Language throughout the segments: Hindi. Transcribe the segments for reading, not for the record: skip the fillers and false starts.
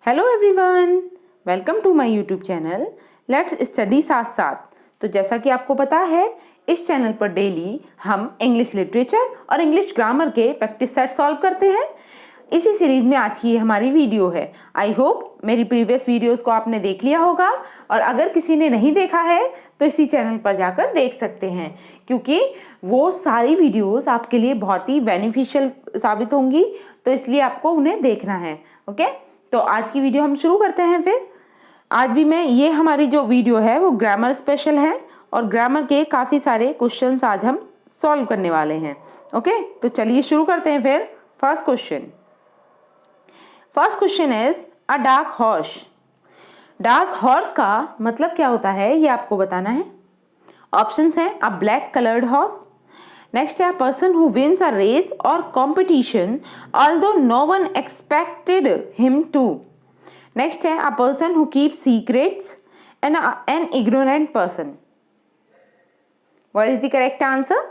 Hello everyone, welcome to my YouTube channel let's study साथ साथ। तो जैसा कि आपको पता है, इस चैनल पर डेली हम इंग्लिश लिटरेचर और इंग्लिश ग्रामर के प्रैक्टिस सेट सॉल्व करते हैं। इसी सीरीज में आज की हमारी वीडियो है। आई होप मेरी प्रीवियस वीडियोस को आपने देख लिया होगा, और अगर किसी ने नहीं देखा है तो इसी चैनल पर जाकर देख सकते हैं, क्योंकि वो सारी वीडियोस आपके लिए बहुत ही बेनिफिशियल साबित होंगी। तो इसलिए आपको उन्हें देखना है। ओके, तो आज की वीडियो हम शुरू करते हैं। फिर आज भी ये हमारी जो वीडियो है वो ग्रामर स्पेशल है, और ग्रामर के काफ़ी सारे क्वेश्चंस आज हम सॉल्व करने वाले हैं। ओके, तो चलिए शुरू करते हैं। फिर first question is a dark horse. Dark horse का मतलब क्या होता है, ये आपको बताना है। ऑप्शंस हैं a black coloured horse, next है person who wins a race or competition although no one expected him to. Next है a person who keep secrets and an ignorant person. What is the correct answer?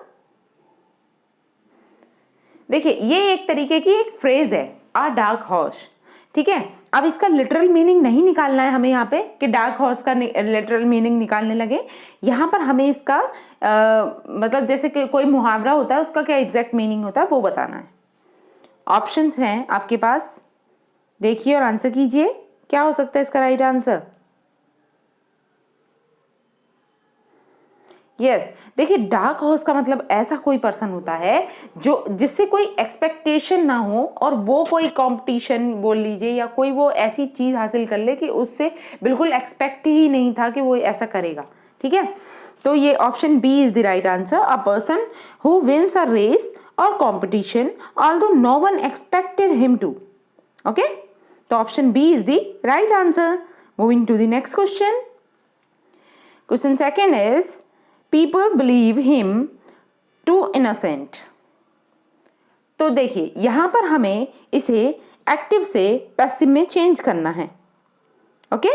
देखिए, ये एक तरीके की एक फ्रेज है, अ डार्क हॉर्स। ठीक है, अब इसका लिटरल मीनिंग नहीं निकालना है हमें यहाँ पे कि डार्क हॉर्स का लिटरल मीनिंग निकालने लगे। यहाँ पर हमें इसका मतलब जैसे कि कोई मुहावरा होता है, उसका क्या एग्जैक्ट मीनिंग होता है वो बताना है। ऑप्शंस हैं आपके पास, देखिए और आंसर कीजिए। क्या हो सकता है इसका राइट आंसर? यस, देखिए डार्क हॉर्स का मतलब ऐसा कोई पर्सन होता है जो जिससे कोई एक्सपेक्टेशन ना हो, और वो कोई कंपटीशन बोल लीजिए या कोई वो ऐसी चीज हासिल कर ले कि उससे बिल्कुल एक्सपेक्ट ही नहीं था कि वो ऐसा करेगा। ठीक है, तो ये option B is the right answer, a person who wins a race or competition although no one expected him to. Okay, तो option B is the right answer. Moving to the next question. Question second is people believe him to innocent. तो देखिए, यहां पर हमें इसे एक्टिव से पैसिव में चेंज करना है। ओके,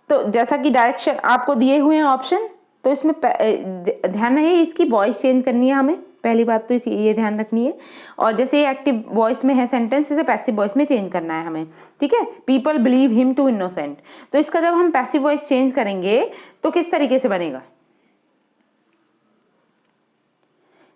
तो जैसा कि डायरेक्शन आपको दिए हुए हैं ऑप्शन, तो इसमें ध्यान रहे इसकी वॉइस चेंज करनी है हमें। पहली बात तो ये ध्यान रखनी है। और जैसे ये एक्टिव वॉइस में है सेंटेंस, इसे पैसिव वॉइस में चेंज करना है हमें। ठीक है, people believe him to innocent, तो इसका जब हम पैसिव वॉइस चेंज करेंगे तो किस तरीके से बनेगा?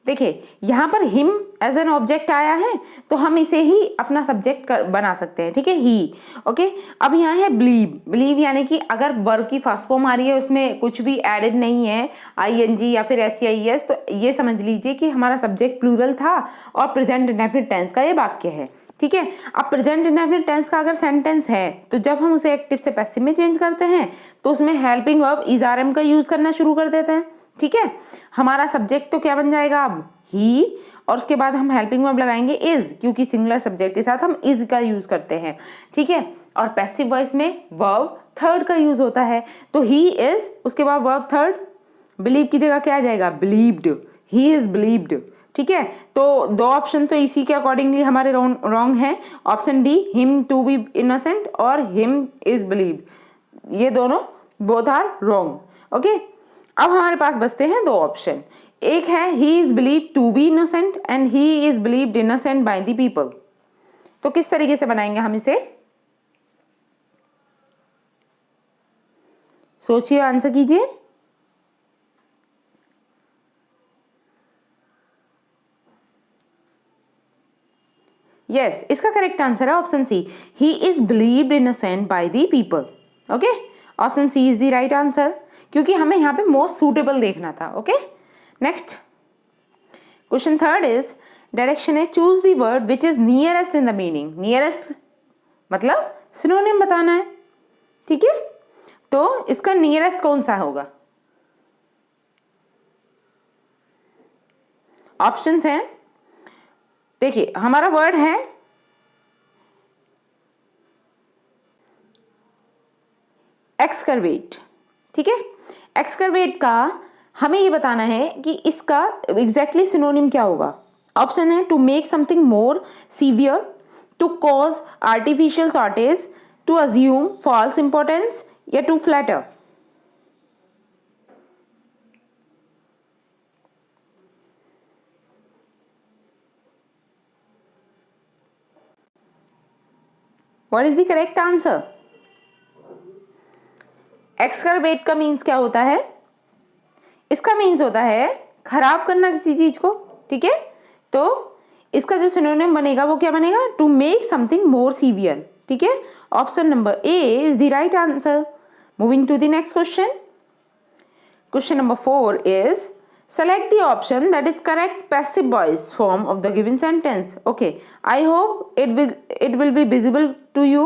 देखिए, यहां per him as an object आया है, तो हम इसे ही अपना सब्जेक्ट बना सकते हैं। ठीक है, ही। ओके, अब यहाँ है बिलीव। बिलीव यानी कि अगर वर्ब की फर्स्ट फॉर्म आ रही है, उसमें कुछ भी एडेड नहीं है, आईएनजी या फिर एससीआईएस, तो ये समझ लीजिए कि हमारा सब्जेक्ट प्लूरल था और प्रेजेंट इंडेफिनिट टेंस का ये वाक्य है। ठीक है, अब प्रेजेंट इंडेफिनिट टेंस का अगर सेंटेंस है, तो जब हम उसे एक्टिव से पैसिव में चेंज करते हैं तो उसमें हेल्पिंग वर्ब इज आरएम का यूज करना शुरू कर देते हैं। ठीक है, हमारा सब्जेक्ट तो क्या बन जाएगा अब? ही, और उसके बाद हम हेल्पिंग वर्ब लगाएंगे इज, क्योंकि सिंगुलर सब्जेक्ट के साथ हम इज का यूज करते हैं। ठीक है, और पैसिव वॉइस में वर्ब थर्ड का यूज होता है, तो ही इज, उसके बाद वर्ब थर्ड, बिलीव की जगह क्या आ जाएगा? Believed, he is believed. ठीक है, तो दो ऑप्शन तो इसी के अकॉर्डिंगली हमारे रॉन्ग है। Option D, him to be innocent और हिम इज बिलीव्ड, ये दोनों बोथ आर रॉन्ग। ओके, अब हमारे पास बचते हैं दो ऑप्शन। एक है he is believe to be innocent and he is believed innocent by the people. तो किस तरीके से बनाएंगे हम इसे? सोचिए, आंसर कीजिए। यस, इसका करेक्ट आंसर है option C, he is believed innocent by the people. Okay, option C is the right answer, क्योंकि हमें यहाँ पे मोस्ट सूटेबल देखना था। Okay, next question third is, direction है choose the word which is nearest in the meaning. Nearest मतलब सिनोनिम बताना है। ठीक है, तो इसका नियरेस्ट कौन सा होगा? ऑप्शंस हैं, देखिए हमारा वर्ड है एक्सकर्वेट। ठीक है, एक्सकर्वेट का हमें ये बताना है कि इसका एग्जैक्टली सिनोनिम क्या होगा। ऑप्शन है to make something more severe, to cause artificial shortage, to assume false importance, या to flatter. What is the correct answer? Exacerbate का मीन्स क्या होता है? इसका मीन्स होता है खराब करना किसी चीज को, ठीक है। तो इसका जो सिनोनिम बनेगा वो क्या बनेगा? To make something more severe, ठीक है। Option number A is the right answer. Moving to the next question. Question number 4 is select the option that is correct passive voice form of the given sentence. Okay, I hope it will be visible to you.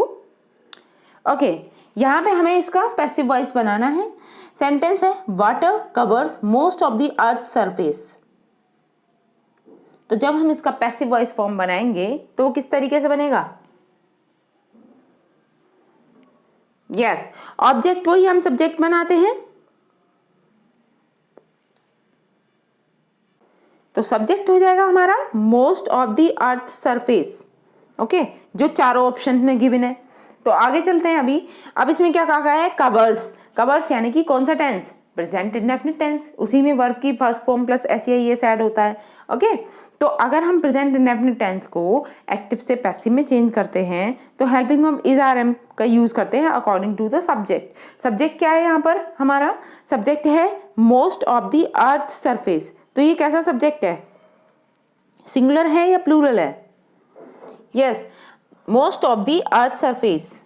Okay, यहाँ पे हमें इसका पैसिव वॉइस बनाना है। सेंटेंस है water covers most of the earth surface. तो जब हम इसका पैसिव वॉइस फॉर्म बनाएंगे तो वो किस तरीके से बनेगा? यस, ऑब्जेक्ट वही हम सब्जेक्ट बनाते हैं। तो सब्जेक्ट हो जाएगा हमारा most of the earth surface. Okay, जो चारों ऑप्शन में गिवन है। तो आगे चलते हैं अभी। अब इसमें क्या कहा गया है? कवर्स। कवर्स यानी कि कौन सा टेंस? Present indefinite tense. उसी में वर्ब की first form plus S add होता है। ओके, तो अगर हम प्रेजेंट इंडेफिनिट टेंस को एक्टिव से पैसिव में चेंज करते हैं तो helping verb is are am का यूज करते हैं according to the subject. Subject क्या है यहाँ पर? हमारा सब्जेक्ट है most of the earth surface. तो ये कैसा सब्जेक्ट है? सिंगुलर है या प्लूरल है? Yes, most of the earth surface,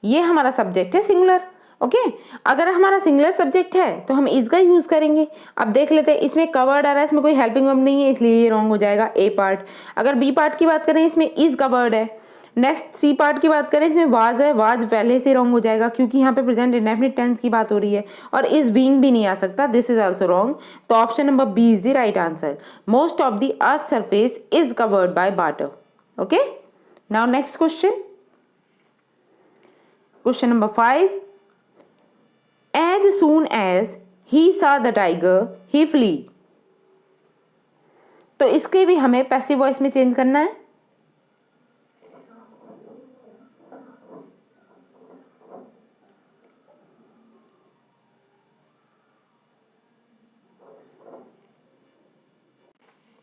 ये हमारा सब्जेक्ट है सिंगुलर। ओके, अगर हमारा सिंगुलर सब्जेक्ट है तो हम इज का यूज करेंगे। अब देख लेते हैं, इसमें कवर्ड आ रहा है, इसमें कोई हेल्पिंग वर्ब नहीं है, इसलिए ये रॉन्ग हो जाएगा ए पार्ट। अगर बी पार्ट की बात करें, इसमें इज कवर्ड है। नेक्स्ट सी पार्ट की बात करें, इसमें वाज है, वाज पहले से रॉन्ग हो जाएगा क्योंकि यहाँ पे प्रेजेंट इंडेफिनिट टेंस की बात हो रही है। और इज बीइंग भी नहीं आ सकता, दिस इज आल्सो रॉन्ग। तो option number B is the right answer. Most of the earth surface is covered by water. Okay, now next question. Question number 5, as soon as he saw the tiger he fled। तो इसके भी हमें पैसिव वॉइस में चेंज करना है।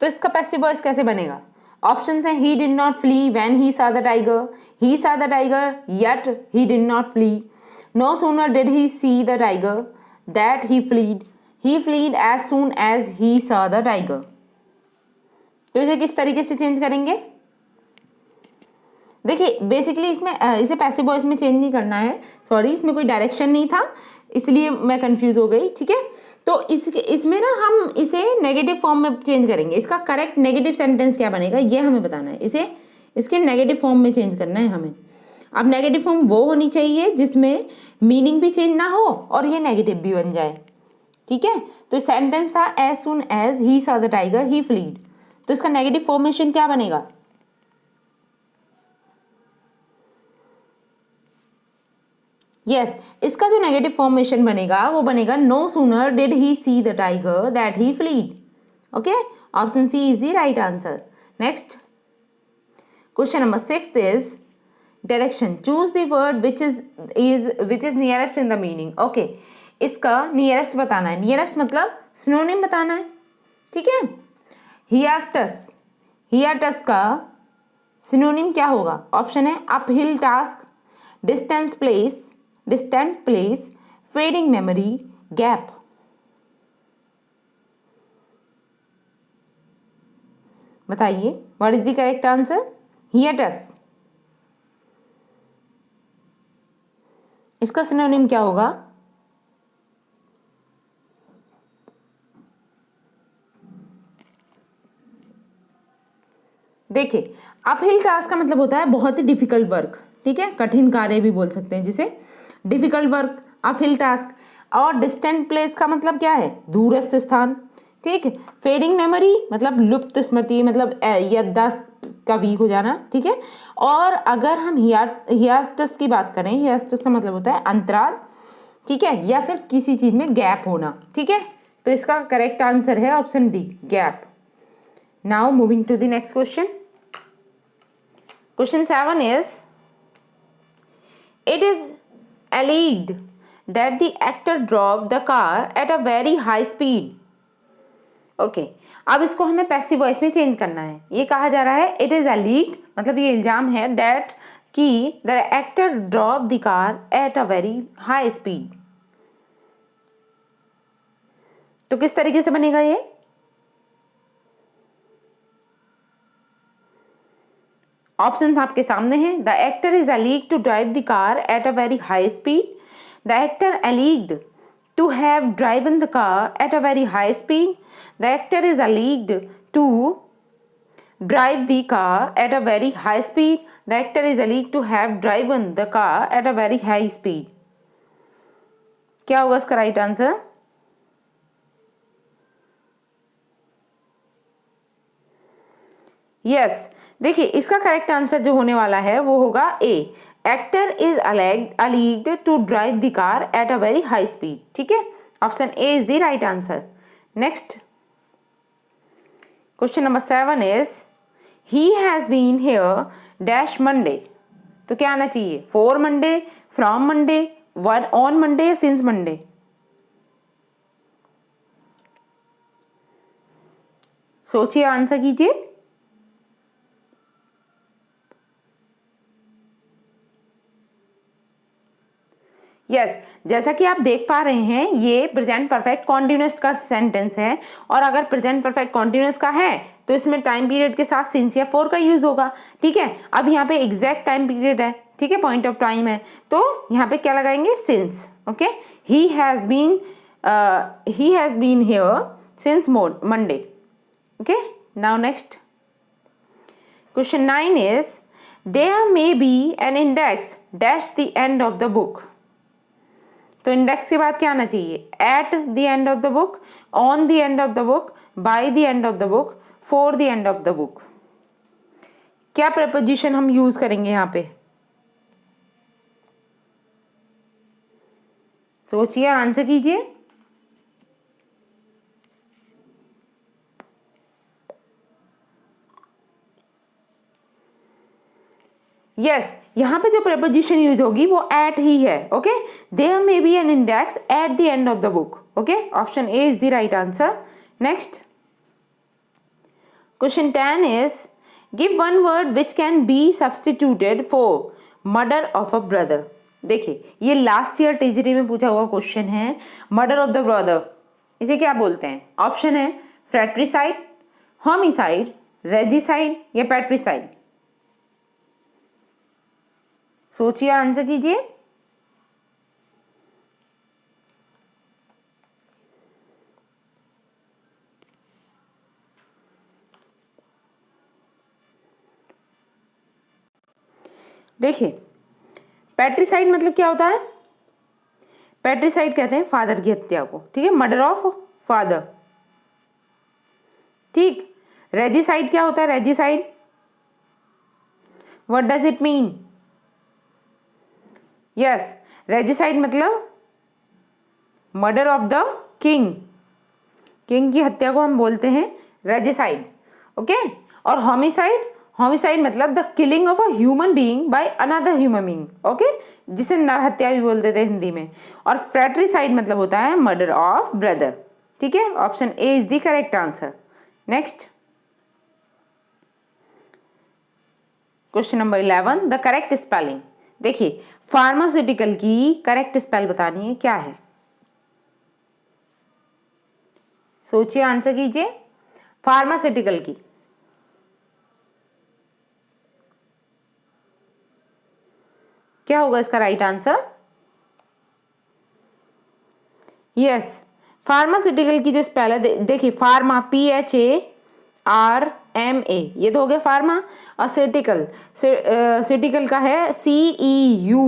तो इसका पैसिव वॉइस कैसे बनेगा? ऑप्शन है he did not flee when he saw the tiger, he saw the tiger yet he did not flee, no sooner did he see the tiger that he fled as soon as he saw the tiger। तो इसे किस तरीके से चेंज करेंगे? देखिए बेसिकली इसमें इसे पैसिव वॉइस में चेंज नहीं करना है, सॉरी इसमें कोई डायरेक्शन नहीं था इसलिए मैं कंफ्यूज हो गई, ठीक है। तो इसमें ना हम इसे नेगेटिव फॉर्म में चेंज करेंगे। इसका करेक्ट नेगेटिव सेंटेंस क्या बनेगा ये हमें बताना है। इसे इसके नेगेटिव फॉर्म में चेंज करना है हमें। अब नेगेटिव फॉर्म वो होनी चाहिए जिसमें मीनिंग भी चेंज ना हो और ये नेगेटिव भी बन जाए, ठीक है। तो सेंटेंस था as soon as he saw the tiger he fled. तो इसका नेगेटिव फॉर्मेशन क्या बनेगा? यस, इसका जो नेगेटिव फॉर्मेशन बनेगा वो बनेगा no sooner did he see the tiger that he fled. Okay, option C is the right answer. Next question number 6 is direction. Choose the word which is nearest in the meaning. Okay, इसका नियरेस्ट बताना है। नियरेस्ट मतलब सिनोनिम बताना है, ठीक है। हियास्टस, हियाटस का सिनोनिम क्या होगा? ऑप्शन है uphill task, distant place, fading memory, gap. बताइए what is the correct answer? Hiatus. इसका सिनोनिम क्या होगा? देखिए अपहिल टास्क का मतलब होता है बहुत ही डिफिकल्ट वर्क, ठीक है, कठिन कार्य भी बोल सकते हैं जिसे, डिफिकल्ट वर्क अपहिल टास्क। और डिस्टेंट प्लेस का मतलब क्या है? दूरस्थ स्थान, ठीक है। फेडिंग मेमोरी मतलब लुप्त स्मृति, मतलब याददाश्त का वीक हो जाना, ठीक है। और अगर हम हियास्टस की बात करें, हियास्टस का मतलब होता है अंतराल, ठीक है, या फिर किसी चीज में गैप होना, ठीक है। तो इसका करेक्ट आंसर है option D, gap. Now moving to the next question. Question 7 is it is alleged that the actor drove the car at a very high speed। Okay, अब इसको हमें पैसिव वॉइस में चेंज करना है। ये कहा जा रहा है इट इज alleged मतलब ये इल्जाम है दैट कि the actor drop the car at a very high speed. तो किस तरीके से बनेगा ये? ऑप्शन आपके सामने हैं। The actor is alleged to drive the car at a very high speed. The actor alleged to have driven the car at a very high speed. The actor is alleged to drive the car at a very high speed. The actor is alleged to have driven the car at a very high speed. क्या होगा इसका राइट आंसर? यस, देखिए इसका करेक्ट आंसर जो होने वाला है वो होगा A. Actor is alleged to drive the car at a very high speed. ठीक है, option A is the right answer. Next question number 7 is he has been here dash Monday. तो क्या आना चाहिए? For Monday, from Monday, one on Monday या सिंस मंडे? सोचिए, आंसर कीजिए। यस, जैसा कि आप देख पा रहे हैं ये प्रेजेंट परफेक्ट कॉन्टिन्यूअस का सेंटेंस है, और अगर प्रेजेंट परफेक्ट कॉन्टिन्यूअस का है तो इसमें टाइम पीरियड के साथ सिंस या फॉर का यूज होगा। ठीक है, अब यहाँ पे एग्जैक्ट टाइम पीरियड है, ठीक है, पॉइंट ऑफ टाइम है, तो यहाँ पे क्या लगाएंगे? Since. Okay, he has been here since Monday. Okay, now next question 9 is there may be an index dash the end of the book. तो इंडेक्स के बाद क्या आना चाहिए? At the end of the book, on the end of the book, by the end of the book, for the end of the book. क्या प्रपोजिशन हम यूज करेंगे यहाँ पे? सोचिए, आंसर कीजिए। यस, यहाँ पे जो प्रपोजिशन यूज होगी वो एट ही है। Okay, there may be an index at the end of the book. Okay, option A is the right answer. Next question 10 is give one word which can be substituted for murder of a brother. देखिए ये लास्ट ईयर टीजरी में पूछा हुआ क्वेश्चन है। मर्डर ऑफ द ब्रदर इसे क्या बोलते हैं? ऑप्शन है फ्रैट्रिसाइड, होमिसाइड, रेजिसाइड या पैट्रिसाइड। सोचिए, आंसर कीजिए। देखिए पैट्रिसाइड मतलब क्या होता है? पैट्रिसाइड कहते हैं फादर की हत्या को। ठीक है, मर्डर ऑफ फादर। ठीक, रेजिसाइड क्या होता है? Regicide what does it mean? Yes, regicide मतलब murder of the king. King की हत्या को हम बोलते हैं रेजिसाइड। ओके, और होमिसाइड, होमिसाइड मतलब the killing of a human being by another human being. Okay, जिसे नर हत्या भी बोल देते हैं हिंदी में। और फ्रैट्रिसाइड मतलब होता है मर्डर ऑफ ब्रदर। ठीक है, option A is the correct answer. Next question number 11 the correct spelling. देखिए फार्मास्यूटिकल की करेक्ट स्पेल बतानी है, क्या है? सोचिए, आंसर कीजिए। फार्मास्यूटिकल की क्या होगा इसका राइट आंसर? यस, फार्मास्यूटिकल की जो स्पेल है, देखिए फार्मा PHARMA, ये तो हो गया फार्मा। और सिटिकल, सिटिकल का है CEUTICAL।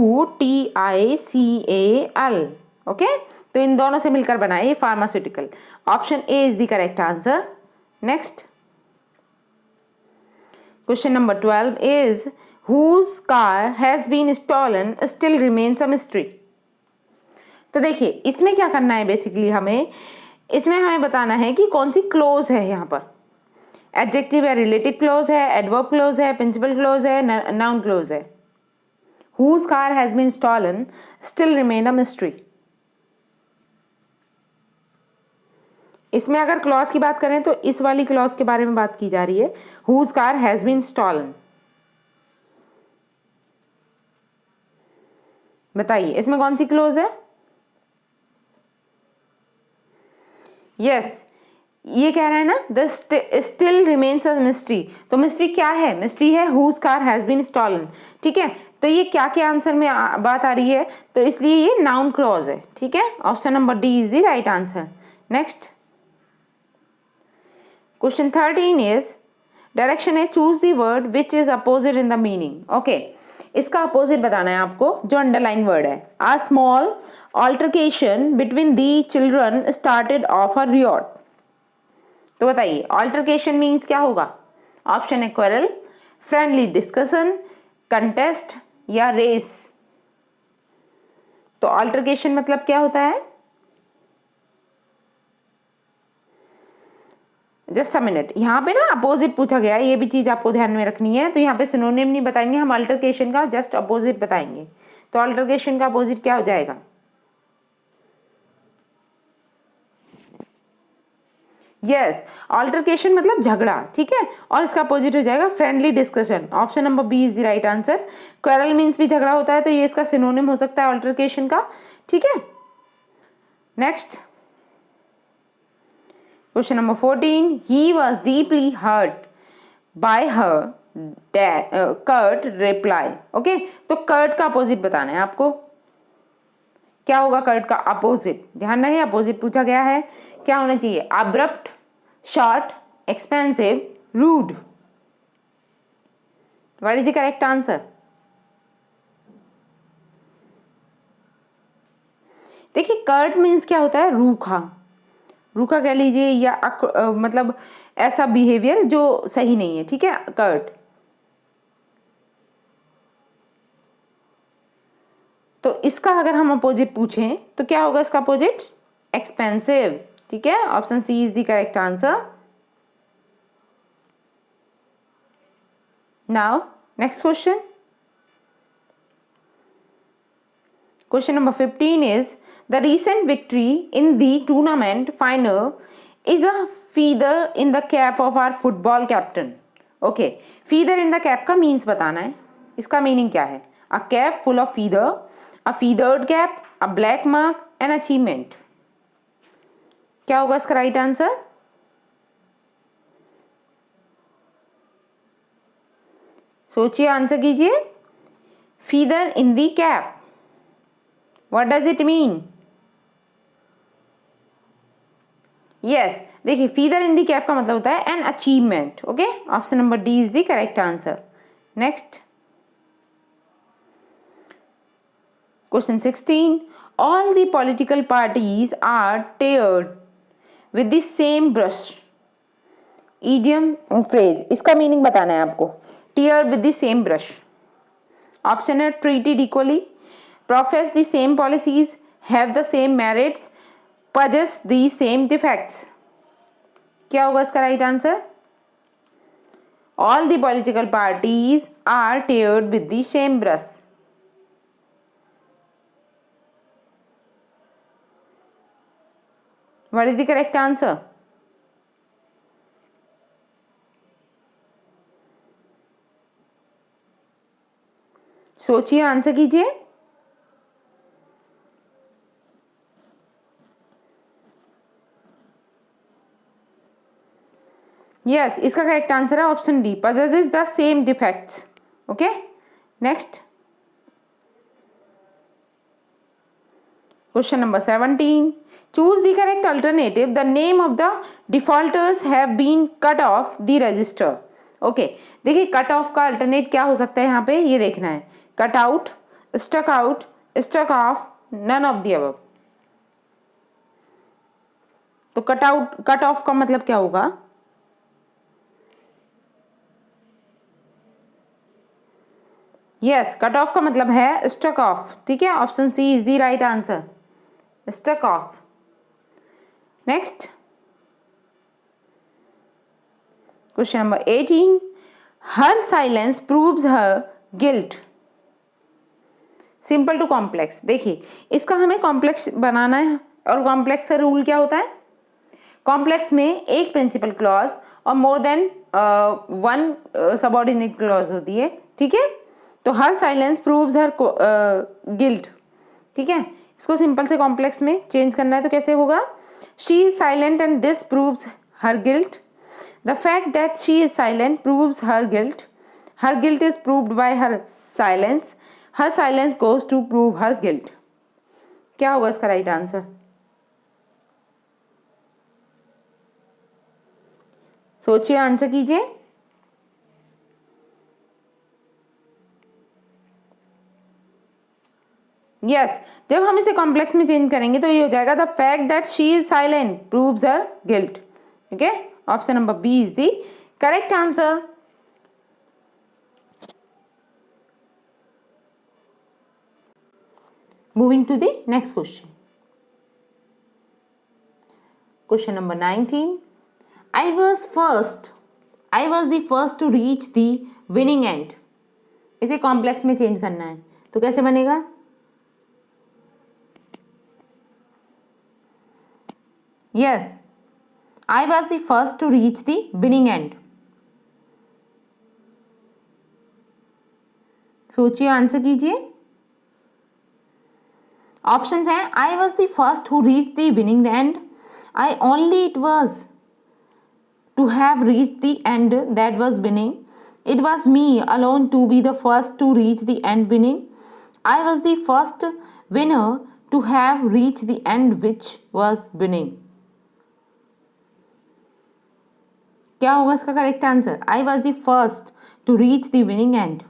ओके, तो इन दोनों से मिलकर बना है ये pharmaceutical. Option A is the correct answer. Next question number 12 is whose car has been stolen still remains a mystery। तो देखिए इसमें क्या करना है बेसिकली, इसमें हमें बताना है कि कौन सी क्लोज है। यहाँ पर एडजेक्टिव है, रिलेटिव क्लोज है, एडवर्ब क्लोज है, प्रिंसिपल क्लोज है, नाउन क्लोज है। whose car has been stolen still remain a mystery। इसमें अगर क्लॉज की बात करें तो इस वाली क्लॉज के बारे में बात की जा रही है, whose car has been stolen। बताइए इसमें कौन सी क्लोज है? यस, ये कह रहा है ना the still remains a mystery. तो मिस्ट्री क्या है? मिस्ट्री है whose car has been stolen. ठीक है, तो ये क्या के आंसर में बात आ रही है, तो इसलिए ये नाउन क्लॉज है। ठीक है, option number D is the right answer. Next question 13 is direction है choose the word which is opposite in the meaning. Okay, इसका अपोजिट बताना है आपको, जो अंडरलाइन वर्ड है। A small altercation between the children started off a riot. तो बताइए ऑल्टरकेशन मीन्स क्या होगा? ऑप्शन है क्वेरल, फ्रेंडली डिस्कशन, कंटेस्ट या रेस। तो ऑल्टरकेशन मतलब क्या होता है? जस्ट अ मिनट, यहाँ पे ना अपोजिट पूछा गया है, ये भी चीज आपको ध्यान में रखनी है। तो यहाँ पे सिनोनिम नहीं बताएंगे हम, अल्टरकेशन का जस्ट अपोजिट बताएंगे। तो अल्टरकेशन का अपोजिट क्या हो जाएगा? यस, अल्टरकेशन मतलब झगड़ा। ठीक है, और इसका अपोजिट हो जाएगा friendly discussion. Option number B is the right answer. Quarrel means भी झगड़ा होता है, तो ये इसका सिनोनिम हो सकता है अल्टरकेशन का। ठीक है, next question number 14, he was deeply hurt by her curt reply. Okay, तो कर्ट का अपोजिट बताना है आपको। क्या होगा कर्ट का अपोजिट? ध्यान रहे अपोजिट पूछा गया है, क्या होना चाहिए? Abrupt, short, expensive, rude. What is the correct answer? देखिए कर्ट मीन्स क्या होता है? रूखा, रूखा कह लीजिए, या मतलब ऐसा बिहेवियर जो सही नहीं है। ठीक है, कर्ट। तो इसका अगर हम अपोजिट पूछें तो क्या होगा इसका अपोजिट? एक्सपेंसिव। ठीक है, option C is the correct answer. Now next question, question number 15 is the recent victory in the tournament final is a feather in the cap of our football captain. Okay, feather in the cap का मीन्स बताना है। इसका मीनिंग क्या है? A cap full of feather, a feathered cap, a black mark, an achievement। क्या होगा इसका राइट आंसर? सोचिए, आंसर कीजिए। Feather in the cap, what does it mean? Yes, देखिए फीदर इन दी कैप का मतलब होता है an achievement. Okay, option number D is the correct answer. Next question 16, all the political parties are tarred with the same brush। idiom and phrase, इसका मीनिंग बताना है आपको। tarred with the same brush। Option है treated equally, profess the same policies, have the same merits, possess the same defects। क्या होगा इसका right answer? all the political parties are tarred with the same brush। What is the correct answer? सोचिए, आंसर कीजिए। यस, इसका करेक्ट आंसर है option D, possesses the same defects. Okay, next question number 17, choose the correct alternative, the name of the defaulters have been cut off the register. Okay, देखिए कट ऑफ का अल्टरनेट क्या हो सकता है यहाँ पे, ये देखना है। Cut out, stuck out, stuck off, none of the above. तो कट आउट, कट ऑफ का मतलब क्या होगा? यस, कट ऑफ का मतलब है स्टक ऑफ। ठीक है, option C is the right answer, stuck off. Next question number 18, her silence proves her guilt. Simple to complex, देखिए इसका हमें कॉम्प्लेक्स बनाना है, और कॉम्प्लेक्स का रूल क्या होता है? कॉम्प्लेक्स में एक प्रिंसिपल क्लॉज और more than one subordinate clause होती है। ठीक है, तो हर साइलेंस प्रूव्स हर गिल्ट। ठीक है, इसको सिंपल से कॉम्प्लेक्स में चेंज करना है तो कैसे होगा? She is silent and this proves her guilt. The fact that she is silent proves her guilt. Her guilt is proved by her silence. Her silence goes to prove her guilt. क्या होगा इसका राइट आंसर? सोचिए, आंसर कीजिए। यस, जब हम इसे कॉम्प्लेक्स में चेंज करेंगे तो ये हो जाएगा the fact that she is silent proves her guilt. ठीक है, option number B is the correct answer. Moving to the next question. Question number 19. I was the first to reach the winning end. इसे कॉम्प्लेक्स में चेंज करना है तो कैसे बनेगा? Yes, I was the first to reach the winning end. सोचिए, आंसर कीजिए। ऑप्शंस हैं I was the first who reach the winning end, I only it was to have reach the end that was winning, it was me alone to be the first to reach the end winning, I was the first winner to have reach the end which was winning. क्या होगा इसका correct answer? I was the first to reach the winning end.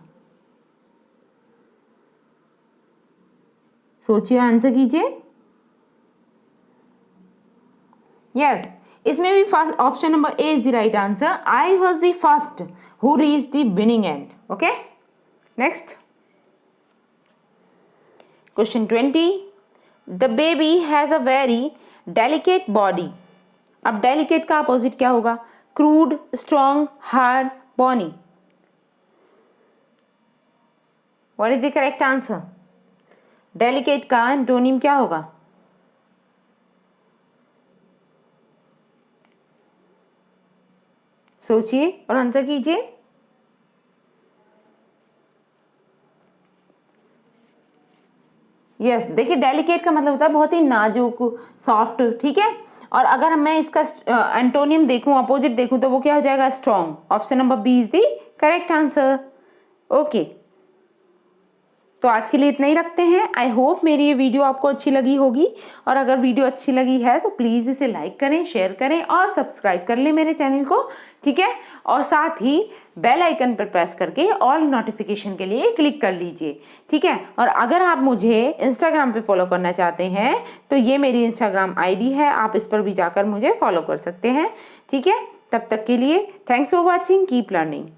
सोचिए, आंसर कीजिए। यस, इसमें भी first option number A is the right answer. I was the first who reach the winning end. Okay, next question 20. The baby has a very delicate body. अब डेलिकेट का अपोजिट क्या होगा? Crude, strong, hard, bony. What is the correct answer? Delicate का एंटोनिम क्या होगा? सोचिए और आंसर कीजिए। यस, देखिए डेलिकेट का मतलब होता है बहुत ही नाजुक, सॉफ्ट। ठीक है, और अगर मैं इसका एंटोनियम देखूं, अपोजिट देखूं, तो वो क्या हो जाएगा? Strong. Option number B is the correct answer. Okay, तो आज के लिए इतना ही रखते हैं। आई होप मेरी ये वीडियो आपको अच्छी लगी होगी, और अगर वीडियो अच्छी लगी है तो प्लीज़ इसे लाइक करें, शेयर करें और सब्सक्राइब कर लें मेरे चैनल को। ठीक है, और साथ ही बेल आइकन पर प्रेस करके ऑल नोटिफिकेशन के लिए क्लिक कर लीजिए। ठीक है, और अगर आप मुझे इंस्टाग्राम पे फॉलो करना चाहते हैं तो ये मेरी इंस्टाग्राम आईडी है, आप इस पर भी जाकर मुझे फॉलो कर सकते हैं। ठीक है, तब तक के लिए thanks for watching, keep learning.